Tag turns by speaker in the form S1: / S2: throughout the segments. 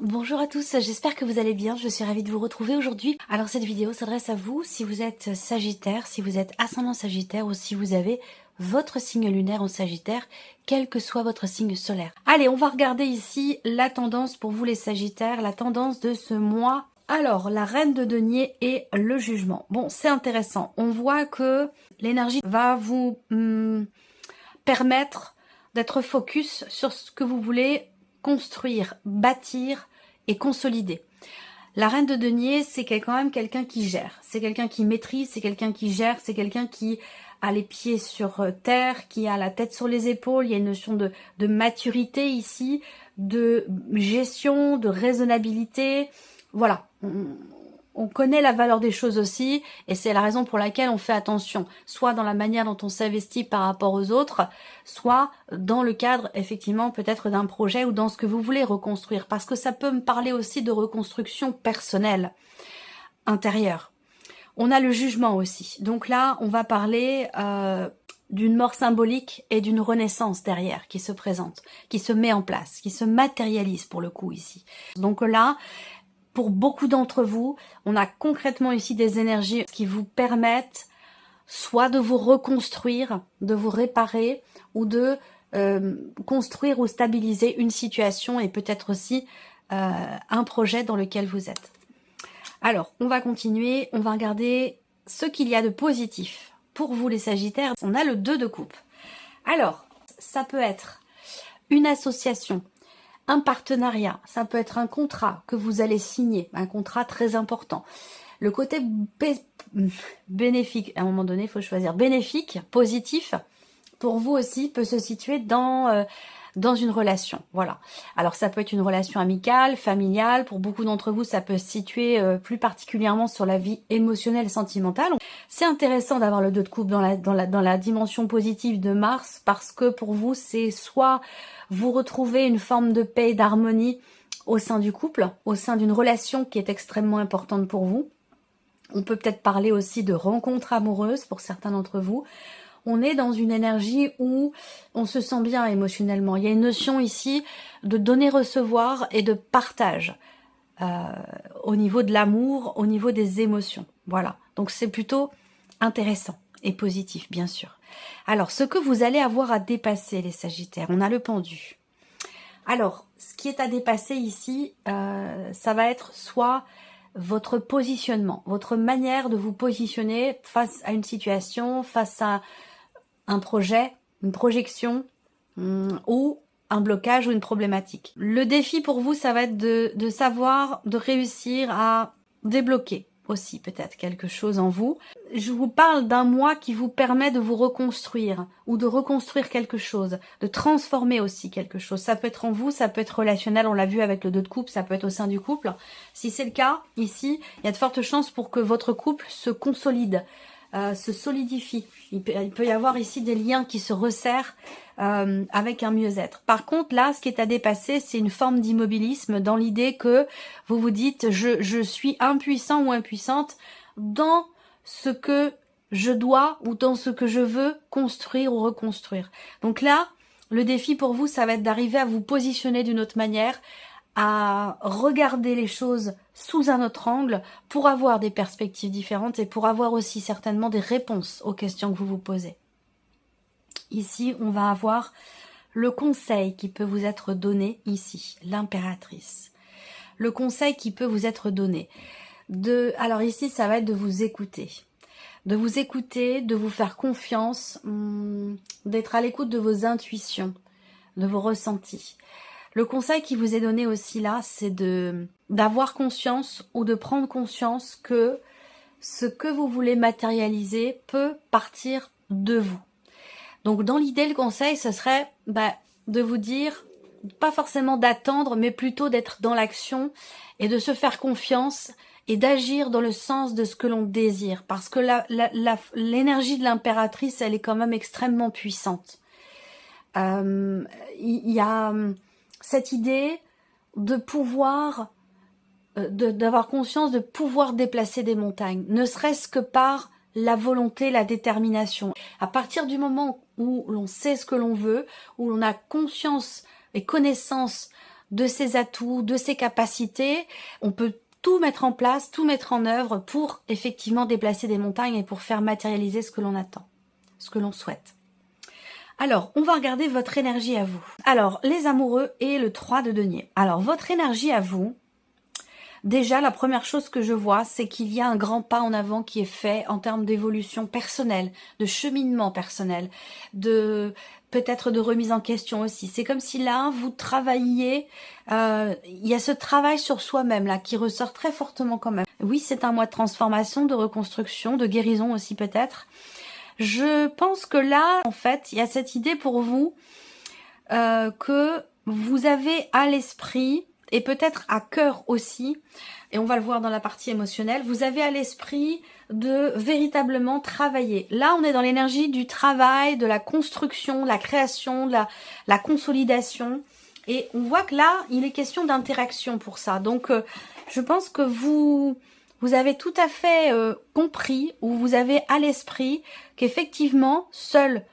S1: Bonjour à tous, j'espère que vous allez bien, je suis ravie de vous retrouver aujourd'hui. Alors cette vidéo s'adresse à vous si vous êtes Sagittaire, si vous êtes ascendant Sagittaire ou si vous avez votre signe lunaire en Sagittaire, quel que soit votre signe solaire. Allez, on va regarder ici la tendance pour vous les Sagittaires, la tendance de ce mois. Alors, la reine de denier et le jugement. Bon, c'est intéressant, on voit que l'énergie va vous permettre d'être focus sur ce que vous voulez construire, bâtir et consolider. La reine de denier, c'est quand même quelqu'un qui gère, c'est quelqu'un qui maîtrise, c'est quelqu'un qui gère, c'est quelqu'un qui a les pieds sur terre, qui a la tête sur les épaules. Il y a une notion de maturité ici, de gestion, de raisonnabilité. Voilà, on connaît la valeur des choses aussi, et c'est la raison pour laquelle on fait attention, soit dans la manière dont on s'investit par rapport aux autres, soit dans le cadre, effectivement, peut-être d'un projet ou dans ce que vous voulez reconstruire, parce que ça peut me parler aussi de reconstruction personnelle, intérieure. On a le jugement aussi, donc là, on va parler d'une mort symbolique et d'une renaissance derrière qui se présente, qui se met en place, qui se matérialise pour le coup ici. Donc là, pour beaucoup d'entre vous, on a concrètement ici des énergies qui vous permettent soit de vous reconstruire, de vous réparer, ou de construire ou stabiliser une situation et peut-être aussi un projet dans lequel vous êtes. Alors, on va continuer, on va regarder ce qu'il y a de positif. Pour vous les Sagittaires, on a le 2 de coupe. Alors, ça peut être une association, un partenariat, ça peut être un contrat que vous allez signer, un contrat très important. Le côté bénéfique, à un moment donné, il faut choisir, bénéfique, positif, pour vous aussi, peut se situer dans une relation. Voilà. Alors ça peut être une relation amicale, familiale, pour beaucoup d'entre vous, ça peut se situer plus particulièrement sur la vie émotionnelle, sentimentale. C'est intéressant d'avoir le 2 de coupe dans la dimension positive de Mars, parce que pour vous, c'est soit vous retrouvez une forme de paix et d'harmonie au sein du couple, au sein d'une relation qui est extrêmement importante pour vous. On peut peut-être parler aussi de rencontres amoureuses pour certains d'entre vous. On est dans une énergie où on se sent bien émotionnellement. Il y a une notion ici de donner-recevoir et de partage au niveau de l'amour, au niveau des émotions. Voilà, donc c'est plutôt intéressant et positif, bien sûr. Alors, ce que vous allez avoir à dépasser, les Sagittaires, on a le pendu. Alors, ce qui est à dépasser ici, ça va être soit votre positionnement, votre manière de vous positionner face à une situation, face à un projet, une projection ou un blocage ou une problématique. Le défi pour vous, ça va être de savoir, de réussir à débloquer aussi peut-être quelque chose en vous. Je vous parle d'un mois qui vous permet de vous reconstruire ou de reconstruire quelque chose, de transformer aussi quelque chose. Ça peut être en vous, ça peut être relationnel, on l'a vu avec le 2 de coupe, ça peut être au sein du couple. Si c'est le cas, ici, il y a de fortes chances pour que votre couple se consolide, se solidifie. Il peut y avoir ici des liens qui se resserrent avec un mieux-être. Par contre, là, ce qui est à dépasser, c'est une forme d'immobilisme dans l'idée que vous vous dites je suis impuissant ou impuissante dans ce que je dois ou dans ce que je veux construire ou reconstruire. Donc là, le défi pour vous, ça va être d'arriver à vous positionner d'une autre manière, à regarder les choses sous un autre angle pour avoir des perspectives différentes et pour avoir aussi certainement des réponses aux questions que vous vous posez. Ici, on va avoir le conseil qui peut vous être donné ici, l'impératrice. Le conseil qui peut vous être donné. Alors ici, ça va être de vous écouter. De vous écouter, de vous faire confiance, d'être à l'écoute de vos intuitions, de vos ressentis. Le conseil qui vous est donné aussi là, c'est d'avoir conscience ou de prendre conscience que ce que vous voulez matérialiser peut partir de vous. Donc dans l'idée, le conseil, ce serait de vous dire, pas forcément d'attendre, mais plutôt d'être dans l'action et de se faire confiance et d'agir dans le sens de ce que l'on désire. Parce que l'énergie de l'impératrice, elle est quand même extrêmement puissante. Il y a cette idée de pouvoir, d'avoir conscience de pouvoir déplacer des montagnes, ne serait-ce que par la volonté, la détermination. À partir du moment où l'on sait ce que l'on veut, où l'on a conscience et connaissance de ses atouts, de ses capacités. On peut tout mettre en place, tout mettre en œuvre pour effectivement déplacer des montagnes et pour faire matérialiser ce que l'on attend, ce que l'on souhaite. Alors, on va regarder votre énergie à vous. Alors, les amoureux et le 3 de denier. Alors, votre énergie à vous, déjà, la première chose que je vois, c'est qu'il y a un grand pas en avant qui est fait en termes d'évolution personnelle, de cheminement personnel, de peut-être de remise en question aussi. C'est comme si là, vous travailliez, il y a ce travail sur soi-même là qui ressort très fortement quand même. Oui, c'est un mois de transformation, de reconstruction, de guérison aussi peut-être. Je pense que là, en fait, il y a cette idée pour vous que vous avez à l'esprit et peut-être à cœur aussi, et on va le voir dans la partie émotionnelle, vous avez à l'esprit de véritablement travailler. Là, on est dans l'énergie du travail, de la construction, la création, de la consolidation, et on voit que là, il est question d'interaction pour ça. Donc, je pense que vous avez tout à fait compris, ou vous avez à l'esprit qu'effectivement, seul,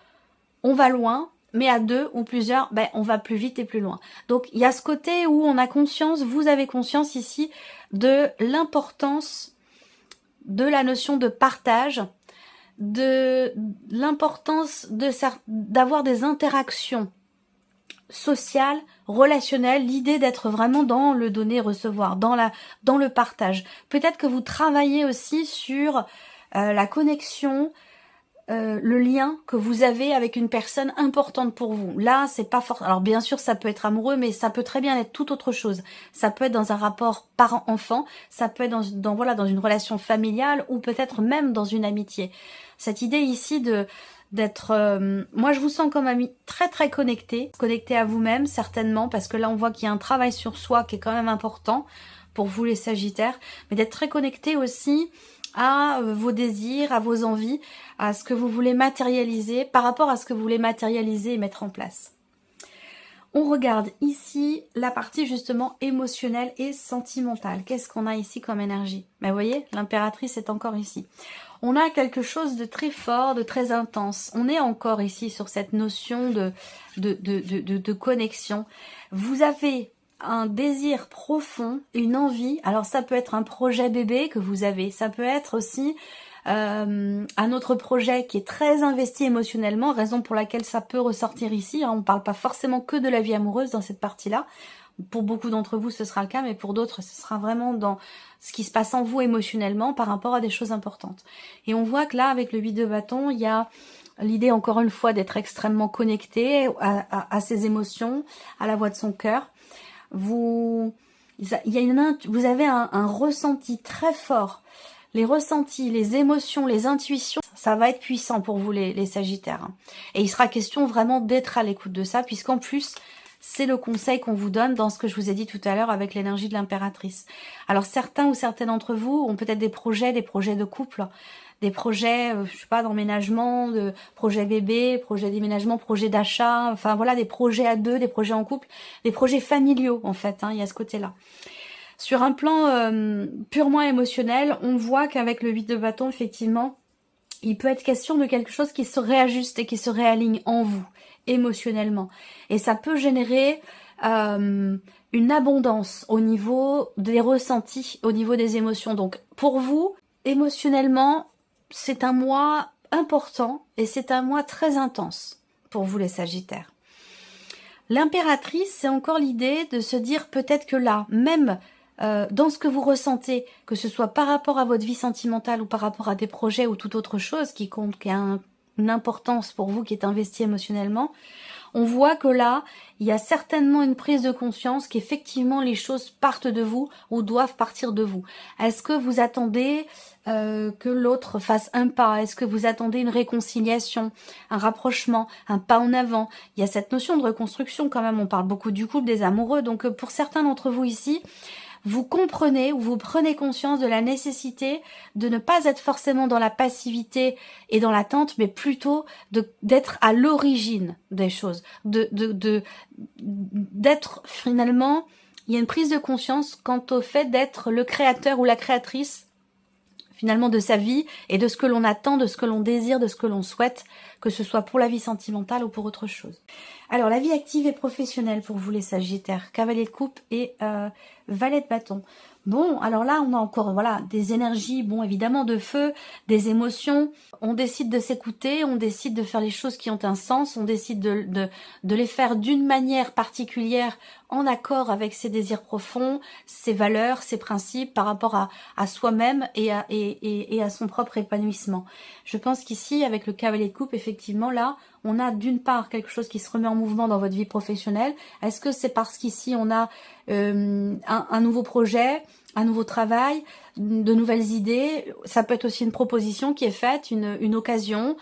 S1: on va loin, mais à deux ou plusieurs, ben, on va plus vite et plus loin. Donc, il y a ce côté où on a conscience, vous avez conscience ici, de l'importance de la notion de partage, de l'importance d'avoir des interactions sociales, relationnelles, l'idée d'être vraiment dans le donner-recevoir, dans le partage. Peut-être que vous travaillez aussi sur la connexion, le lien que vous avez avec une personne importante pour vous. Là, c'est pas fort. Alors bien sûr, ça peut être amoureux, mais ça peut très bien être toute autre chose. Ça peut être dans un rapport parent-enfant, ça peut être dans une relation familiale ou peut-être même dans une amitié. Cette idée ici d'être, moi je vous sens comme ami très très connecté à vous-même certainement, parce que là on voit qu'il y a un travail sur soi qui est quand même important pour vous les Sagittaires, mais d'être très connecté aussi à vos désirs, à vos envies, à ce que vous voulez matérialiser, par rapport à ce que vous voulez matérialiser et mettre en place. On regarde ici la partie justement émotionnelle et sentimentale. Qu'est-ce qu'on a ici comme énergie? Ben, vous voyez, l'impératrice est encore ici. On a quelque chose de très fort, de très intense. On est encore ici sur cette notion de connexion. Vous avez un désir profond, une envie. Alors ça peut être un projet bébé que vous avez. Ça peut être aussi un autre projet qui est très investi émotionnellement, raison pour laquelle ça peut ressortir ici. On ne parle pas forcément que de la vie amoureuse dans cette partie-là. Pour beaucoup d'entre vous, ce sera le cas, mais pour d'autres, ce sera vraiment dans ce qui se passe en vous émotionnellement par rapport à des choses importantes. Et on voit que là, avec le 8 de bâton, il y a l'idée, encore une fois, d'être extrêmement connecté à ses émotions, à la voix de son cœur. Vous avez un ressenti très fort. Les ressentis, les émotions, les intuitions, ça va être puissant pour vous les Sagittaires. Et il sera question vraiment d'être à l'écoute de ça, puisqu'en plus, c'est le conseil qu'on vous donne dans ce que je vous ai dit tout à l'heure avec l'énergie de l'impératrice. Alors certains ou certaines d'entre vous ont peut-être des projets de couple, des projets, je sais pas, d'emménagement, de projets bébé, projets déménagement, projets d'achat, enfin voilà, des projets à deux, des projets en couple, des projets familiaux en fait, il y a ce côté-là. Sur un plan purement émotionnel, on voit qu'avec le 8 de bâton, effectivement, il peut être question de quelque chose qui se réajuste et qui se réaligne en vous, émotionnellement. Et ça peut générer une abondance au niveau des ressentis, au niveau des émotions. Donc, pour vous, émotionnellement, c'est un mois important et c'est un mois très intense pour vous les Sagittaires. L'impératrice, c'est encore l'idée de se dire peut-être que là, même dans ce que vous ressentez, que ce soit par rapport à votre vie sentimentale ou par rapport à des projets ou toute autre chose qui compte, qui a une importance pour vous, qui est investie émotionnellement, on voit que là, il y a certainement une prise de conscience qu'effectivement les choses partent de vous ou doivent partir de vous. Est-ce que vous attendez que l'autre fasse un pas? Est-ce que vous attendez une réconciliation, un rapprochement, un pas en avant? Il y a cette notion de reconstruction quand même, on parle beaucoup du couple, des amoureux, donc pour certains d'entre vous ici, vous comprenez ou vous prenez conscience de la nécessité de ne pas être forcément dans la passivité et dans l'attente, mais plutôt d'être à l'origine des choses, d'être finalement, il y a une prise de conscience quant au fait d'être le créateur ou la créatrice finalement de sa vie et de ce que l'on attend, de ce que l'on désire, de ce que l'on souhaite que ce soit pour la vie sentimentale ou pour autre chose. Alors, la vie active et professionnelle pour vous les Sagittaires, cavalier de coupe et valet de bâton. Bon, alors là, on a encore voilà des énergies, bon, évidemment, de feu, des émotions. On décide de s'écouter, on décide de faire les choses qui ont un sens, on décide de les faire d'une manière particulière, en accord avec ses désirs profonds, ses valeurs, ses principes, par rapport à soi-même et à son propre épanouissement. Je pense qu'ici, avec le cavalier de coupe, effectivement, là, on a d'une part quelque chose qui se remet en mouvement dans votre vie professionnelle. Est-ce que c'est parce qu'ici, on a un nouveau projet, un nouveau travail, de nouvelles idées? Ça peut être aussi une proposition qui est faite, une occasion,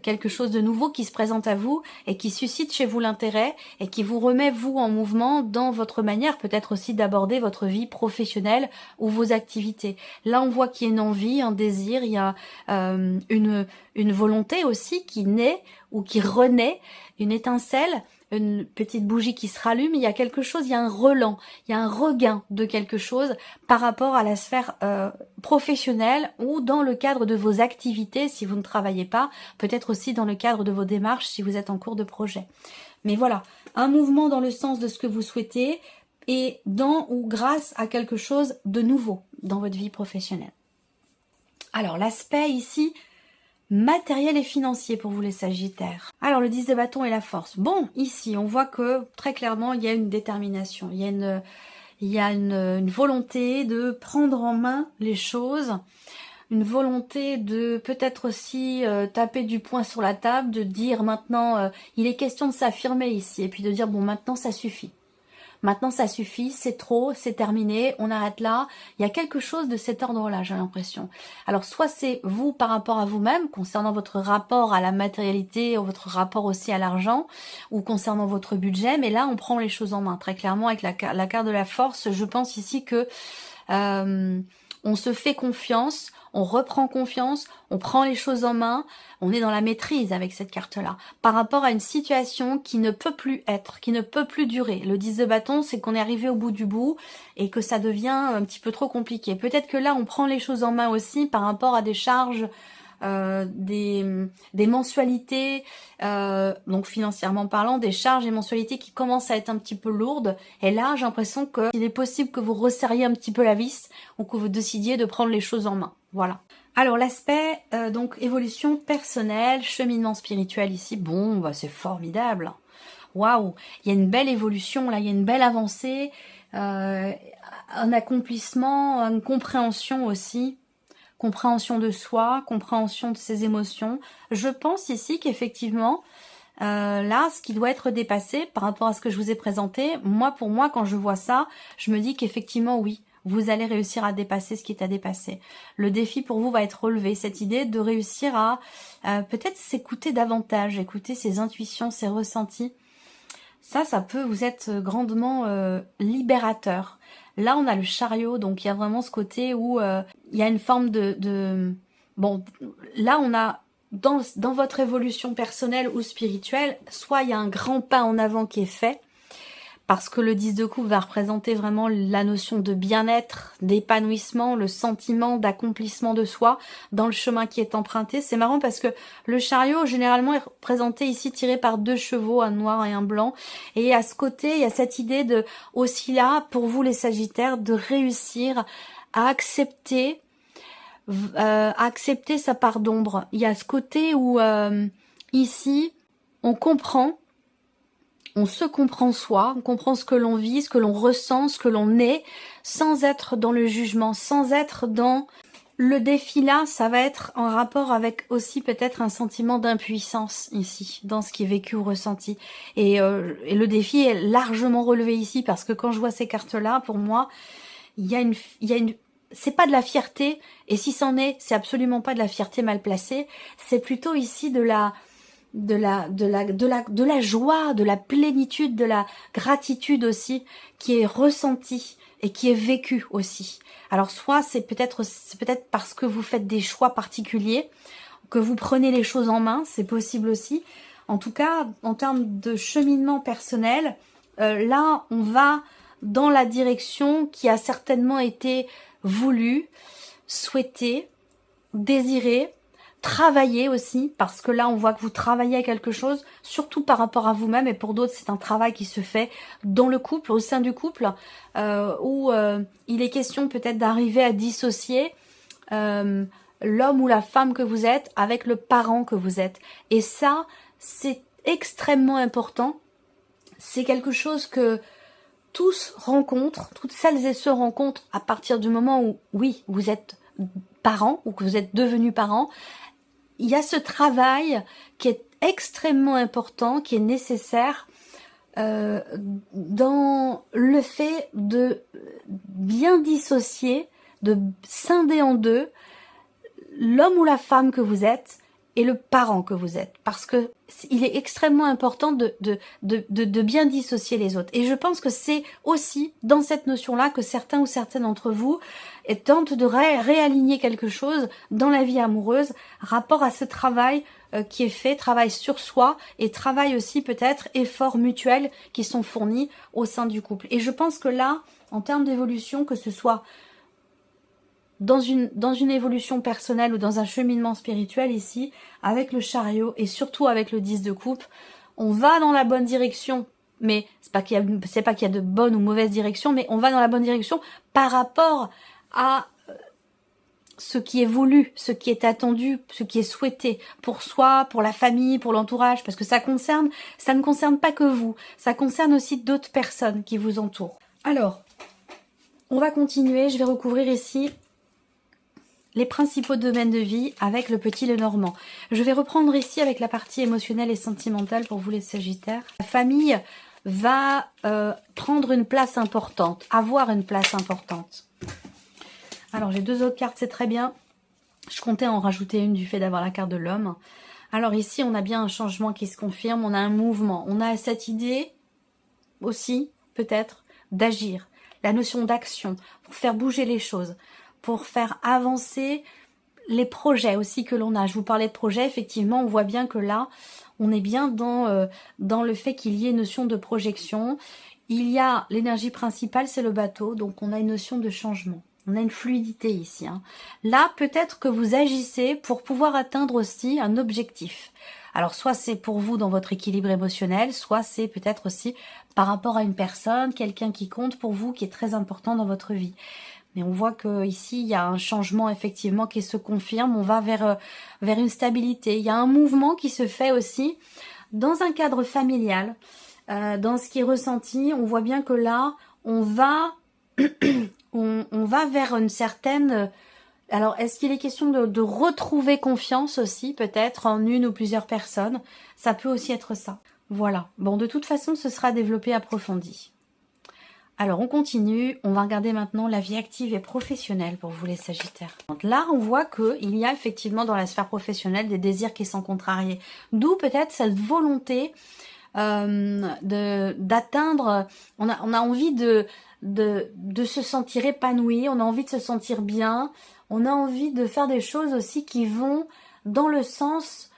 S1: quelque chose de nouveau qui se présente à vous et qui suscite chez vous l'intérêt et qui vous remet vous en mouvement dans votre manière peut-être aussi d'aborder votre vie professionnelle ou vos activités. Là, on voit qu'il y a une envie, un désir, il y a une volonté aussi qui naît ou qui renaît, une étincelle, une petite bougie qui se rallume, il y a quelque chose, il y a un relan, il y a un regain de quelque chose par rapport à la sphère professionnelle ou dans le cadre de vos activités si vous ne travaillez pas, peut-être aussi dans le cadre de vos démarches si vous êtes en cours de projet. Mais voilà, un mouvement dans le sens de ce que vous souhaitez et dans ou grâce à quelque chose de nouveau dans votre vie professionnelle. Alors l'aspect ici matériel et financier pour vous les Sagittaires. Alors le 10 de bâton et la force. Bon, ici on voit que très clairement il y a une détermination, il y a une volonté de prendre en main les choses, une volonté de peut-être aussi taper du poing sur la table, de dire maintenant il est question de s'affirmer ici et puis de dire bon maintenant ça suffit. Maintenant, ça suffit, c'est trop, c'est terminé, on arrête là. Il y a quelque chose de cet ordre-là, j'ai l'impression. Alors, soit c'est vous par rapport à vous-même, concernant votre rapport à la matérialité, ou votre rapport aussi à l'argent, ou concernant votre budget, mais là, on prend les choses en main. Très clairement, avec la carte de la force, je pense ici que on se fait confiance, on reprend confiance, on prend les choses en main, on est dans la maîtrise avec cette carte-là, par rapport à une situation qui ne peut plus être, qui ne peut plus durer. Le 10 de bâton, c'est qu'on est arrivé au bout du bout et que ça devient un petit peu trop compliqué. Peut-être que là, on prend les choses en main aussi par rapport à des charges, des mensualités, donc financièrement parlant, des charges et mensualités qui commencent à être un petit peu lourdes. Et là, j'ai l'impression qu'il est possible que vous resserriez un petit peu la vis ou que vous décidiez de prendre les choses en main. Voilà. Alors l'aspect donc évolution personnelle, cheminement spirituel ici, bon, bah, c'est formidable. Waouh, il y a une belle évolution là, il y a une belle avancée, un accomplissement, une compréhension aussi. Compréhension de soi, compréhension de ses émotions. Je pense ici qu'effectivement, là, ce qui doit être dépassé par rapport à ce que je vous ai présenté, pour moi, quand je vois ça, je me dis qu'effectivement, oui, vous allez réussir à dépasser ce qui est à dépasser. Le défi pour vous va être relevé, cette idée de réussir à peut-être s'écouter davantage, écouter ses intuitions, ses ressentis. Ça peut vous être grandement libérateur. Là, on a le chariot, donc il y a vraiment ce côté où il y a une forme Bon, là, on a, dans votre évolution personnelle ou spirituelle, soit il y a un grand pas en avant qui est fait, parce que le 10 de coupe va représenter vraiment la notion de bien-être, d'épanouissement, le sentiment d'accomplissement de soi dans le chemin qui est emprunté. C'est marrant parce que le chariot, généralement, est représenté ici tiré par 2 chevaux, un noir et un blanc. Et à ce côté, il y a cette idée de, aussi là, pour vous les Sagittaires, de réussir à accepter sa part d'ombre. Il y a ce côté où, ici, on comprend, on se comprend soi, on comprend ce que l'on vit, ce que l'on ressent, ce que l'on est, sans être dans le jugement, sans être dans... Le défi là, ça va être en rapport avec aussi peut-être un sentiment d'impuissance ici, dans ce qui est vécu ou ressenti. Et le défi est largement relevé ici, parce que quand je vois ces cartes-là, pour moi, il y a une c'est pas de la fierté, et si c'en est, c'est absolument pas de la fierté mal placée, c'est plutôt ici de la joie, de la plénitude, de la gratitude aussi, qui est ressentie et qui est vécue aussi. Alors soit c'est peut-être parce que vous faites des choix particuliers, que vous prenez les choses en main, c'est possible aussi. En tout cas, en termes de cheminement personnel, là on va dans la direction qui a certainement été voulue, souhaitée, désirée, travailler aussi, parce que là on voit que vous travaillez à quelque chose, surtout par rapport à vous-même, et pour d'autres c'est un travail qui se fait dans le couple, au sein du couple, où il est question peut-être d'arriver à dissocier l'homme ou la femme que vous êtes avec le parent que vous êtes. Et ça, c'est extrêmement important. C'est quelque chose que tous rencontrent, toutes celles et ceux rencontrent à partir du moment où, oui, vous êtes parent ou que vous êtes devenu parent. Il y a ce travail qui est extrêmement important, qui est nécessaire dans le fait de bien dissocier, de scinder en deux l'homme ou la femme que vous êtes et le parent que vous êtes. Parce que il est extrêmement important de bien dissocier les autres. Et je pense que c'est aussi dans cette notion-là que certains ou certaines d'entre vous tentent de réaligner quelque chose dans la vie amoureuse, rapport à ce travail qui est fait, travail sur soi et travail aussi peut-être efforts mutuels qui sont fournis au sein du couple. Et je pense que là, en termes d'évolution, que ce soit dans une évolution personnelle ou dans un cheminement spirituel ici, avec le chariot et surtout avec le 10 de coupe, on va dans la bonne direction. Mais c'est pas qu'il y a de bonne ou mauvaise direction, mais on va dans la bonne direction par rapport à ce qui est voulu, ce qui est attendu, ce qui est souhaité pour soi, pour la famille, pour l'entourage, parce que ça ne concerne pas que vous, ça concerne aussi d'autres personnes qui vous entourent. Alors, on va continuer, je vais recouvrir ici les principaux domaines de vie avec le petit Lenormand. Je vais reprendre ici avec la partie émotionnelle et sentimentale pour vous les Sagittaires. La famille va prendre une place importante, avoir une place importante. Alors j'ai deux autres cartes, c'est très bien. Je comptais en rajouter une du fait d'avoir la carte de l'homme. Alors ici on a bien un changement qui se confirme, on a un mouvement. On a cette idée aussi peut-être d'agir, la notion d'action pour faire bouger les choses, pour faire avancer les projets aussi que l'on a. Je vous parlais de projets, effectivement, on voit bien que là, on est bien dans le fait qu'il y ait une notion de projection. Il y a l'énergie principale, c'est le bateau, donc on a une notion de changement. On a une fluidité ici. Hein. Là, peut-être que vous agissez pour pouvoir atteindre aussi un objectif. Alors, soit c'est pour vous dans votre équilibre émotionnel, soit c'est peut-être aussi par rapport à une personne, quelqu'un qui compte pour vous, qui est très important dans votre vie. Mais on voit que ici il y a un changement effectivement qui se confirme. On va vers une stabilité. Il y a un mouvement qui se fait aussi dans un cadre familial, dans ce qui est ressenti. On voit bien que là, on va vers une certaine... Alors, est-ce qu'il est question de retrouver confiance aussi, peut-être, en une ou plusieurs personnes? Ça peut aussi être ça. Voilà. Bon, de toute façon, ce sera développé, approfondi. Alors, on continue. On va regarder maintenant la vie active et professionnelle pour vous, les Sagittaires. Donc là, on voit qu'il y a effectivement dans la sphère professionnelle des désirs qui sont contrariés. D'où peut-être cette volonté d'atteindre... On a envie de se sentir épanoui, on a envie de se sentir bien, on a envie de faire des choses aussi qui vont dans le sens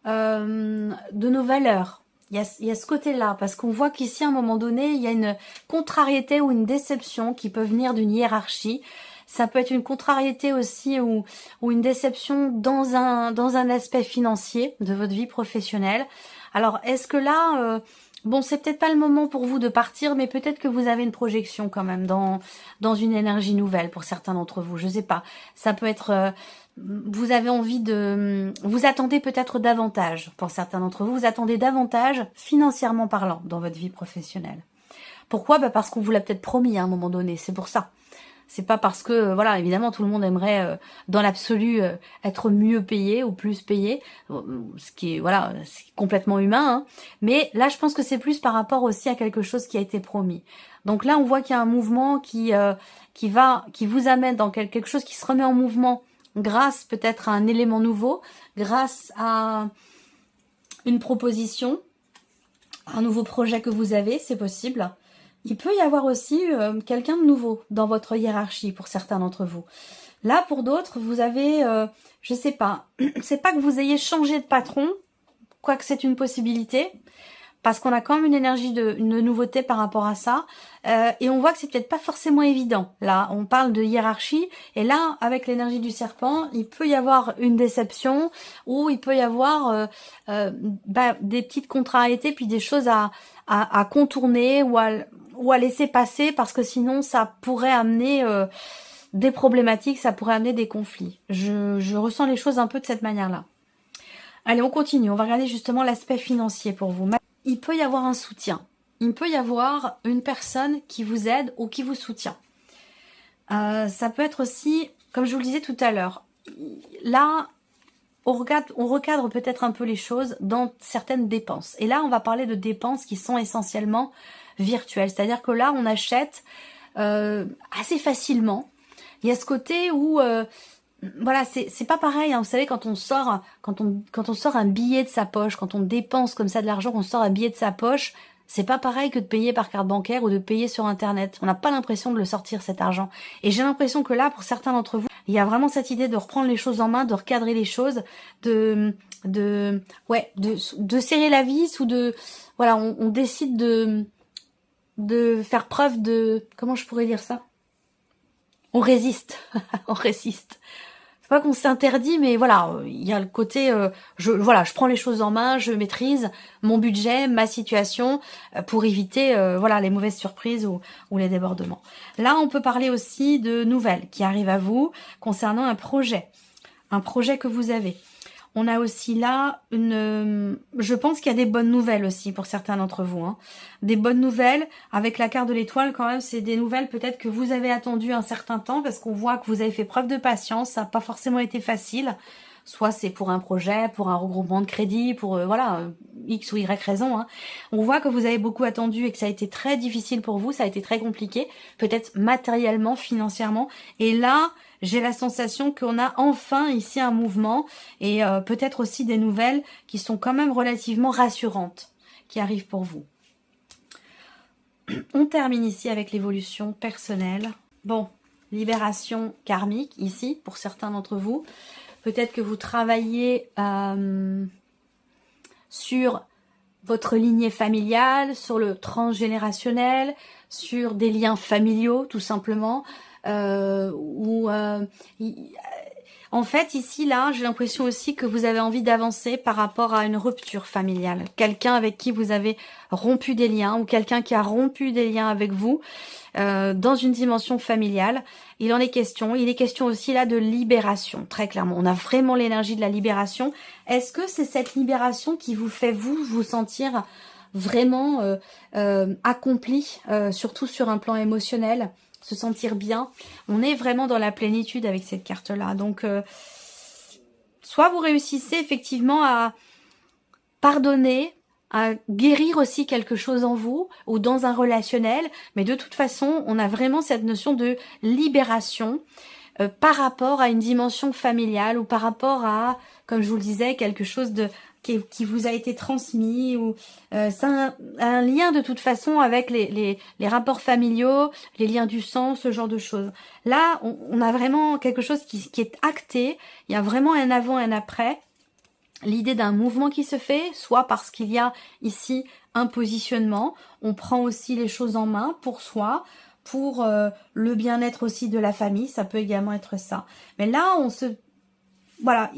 S1: de nos valeurs. Il y a ce côté-là, parce qu'on voit qu'ici, à un moment donné, il y a une contrariété ou une déception qui peut venir d'une hiérarchie. Ça peut être une contrariété aussi ou une déception dans un aspect financier de votre vie professionnelle. Alors, est-ce que là... bon, c'est peut-être pas le moment pour vous de partir, mais peut-être que vous avez une projection quand même dans une énergie nouvelle pour certains d'entre vous. Je sais pas. Ça peut être... vous avez envie de... Vous attendez peut-être davantage pour certains d'entre vous. Vous attendez davantage financièrement parlant dans votre vie professionnelle. Pourquoi? Parce qu'on vous l'a peut-être promis à un moment donné. C'est pour ça. C'est pas parce que, voilà, évidemment, tout le monde aimerait, dans l'absolu, être mieux payé ou plus payé, ce qui est, voilà, c'est complètement humain, hein. Mais là, je pense que c'est plus par rapport aussi à quelque chose qui a été promis. Donc là, on voit qu'il y a un mouvement qui vous amène dans quelque chose qui se remet en mouvement grâce peut-être à un élément nouveau, grâce à une proposition, un nouveau projet que vous avez, c'est possible. Il peut y avoir aussi quelqu'un de nouveau dans votre hiérarchie pour certains d'entre vous. Là, pour d'autres, vous avez, je sais pas, c'est pas que vous ayez changé de patron, quoique c'est une possibilité, parce qu'on a quand même une énergie de nouveauté par rapport à ça. Et on voit que c'est peut-être pas forcément évident. Là, on parle de hiérarchie, et là, avec l'énergie du serpent, il peut y avoir une déception, ou il peut y avoir des petites contrariétés, puis des choses à contourner, ou à laisser passer, parce que sinon, ça pourrait amener des problématiques, ça pourrait amener des conflits. Je ressens les choses un peu de cette manière-là. Allez, on continue. On va regarder justement l'aspect financier pour vous. Il peut y avoir un soutien. Il peut y avoir une personne qui vous aide ou qui vous soutient. Ça peut être aussi, comme je vous le disais tout à l'heure, là, on recadre peut-être un peu les choses dans certaines dépenses. Et là, on va parler de dépenses qui sont essentiellement virtuelles. C'est-à-dire que là, on achète assez facilement. Il y a ce côté où... voilà, c'est pas pareil, hein. Vous savez, quand on sort un billet de sa poche, quand on dépense comme ça de l'argent, qu'on sort un billet de sa poche, c'est pas pareil que de payer par carte bancaire ou de payer sur internet. On n'a pas l'impression de le sortir, cet argent. Et j'ai l'impression que là, pour certains d'entre vous, il y a vraiment cette idée de reprendre les choses en main, de recadrer les choses, de serrer la vis, ou de, voilà, on décide de faire preuve de, comment je pourrais dire ça? On résiste, on résiste. C'est pas qu'on s'interdit, mais voilà, il y a le côté, je prends les choses en main, je maîtrise mon budget, ma situation, pour éviter, voilà, les mauvaises surprises ou les débordements. Là, on peut parler aussi de nouvelles qui arrivent à vous concernant un projet que vous avez. On a aussi là je pense qu'il y a des bonnes nouvelles aussi pour certains d'entre vous, hein. Des bonnes nouvelles avec la carte de l'étoile, quand même, c'est des nouvelles peut-être que vous avez attendu un certain temps, parce qu'on voit que vous avez fait preuve de patience, ça n'a pas forcément été facile. Soit c'est pour un projet, pour un regroupement de crédit, pour X ou Y raison, hein. On voit que vous avez beaucoup attendu et que ça a été très difficile pour vous, ça a été très compliqué, peut-être matériellement, financièrement. Et là, j'ai la sensation qu'on a enfin ici un mouvement, et peut-être aussi des nouvelles qui sont quand même relativement rassurantes, qui arrivent pour vous. On termine ici avec l'évolution personnelle. Bon, libération karmique ici, pour certains d'entre vous. Peut-être que vous travaillez sur votre lignée familiale, sur le transgénérationnel, sur des liens familiaux, tout simplement. En fait, ici, là, j'ai l'impression aussi que vous avez envie d'avancer par rapport à une rupture familiale. Quelqu'un avec qui vous avez rompu des liens, ou quelqu'un qui a rompu des liens avec vous dans une dimension familiale. Il en est question. Il est question aussi là de libération, très clairement. On a vraiment l'énergie de la libération. Est-ce que c'est cette libération qui vous fait vous sentir vraiment accompli, surtout sur un plan émotionnel, se sentir bien? On est vraiment dans la plénitude avec cette carte-là. Donc, soit vous réussissez effectivement à pardonner, à guérir aussi quelque chose en vous ou dans un relationnel, mais de toute façon, on a vraiment cette notion de libération par rapport à une dimension familiale, ou par rapport à, comme je vous le disais, quelque chose qui vous a été transmis, ou c'est un lien de toute façon avec les rapports familiaux, les liens du sang, ce genre de choses. Là, on a vraiment quelque chose qui est acté, il y a vraiment un avant et un après. L'idée d'un mouvement qui se fait, soit parce qu'il y a ici un positionnement, on prend aussi les choses en main pour soi, pour le bien-être aussi de la famille, ça peut également être ça. Mais là, voilà,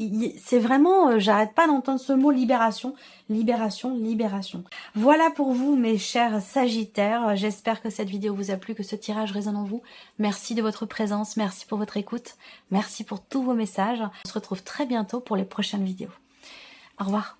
S1: c'est vraiment, j'arrête pas d'entendre ce mot libération, libération, libération. Voilà pour vous, mes chers Sagittaires. J'espère que cette vidéo vous a plu, que ce tirage résonne en vous. Merci de votre présence, merci pour votre écoute, merci pour tous vos messages. On se retrouve très bientôt pour les prochaines vidéos. Au revoir.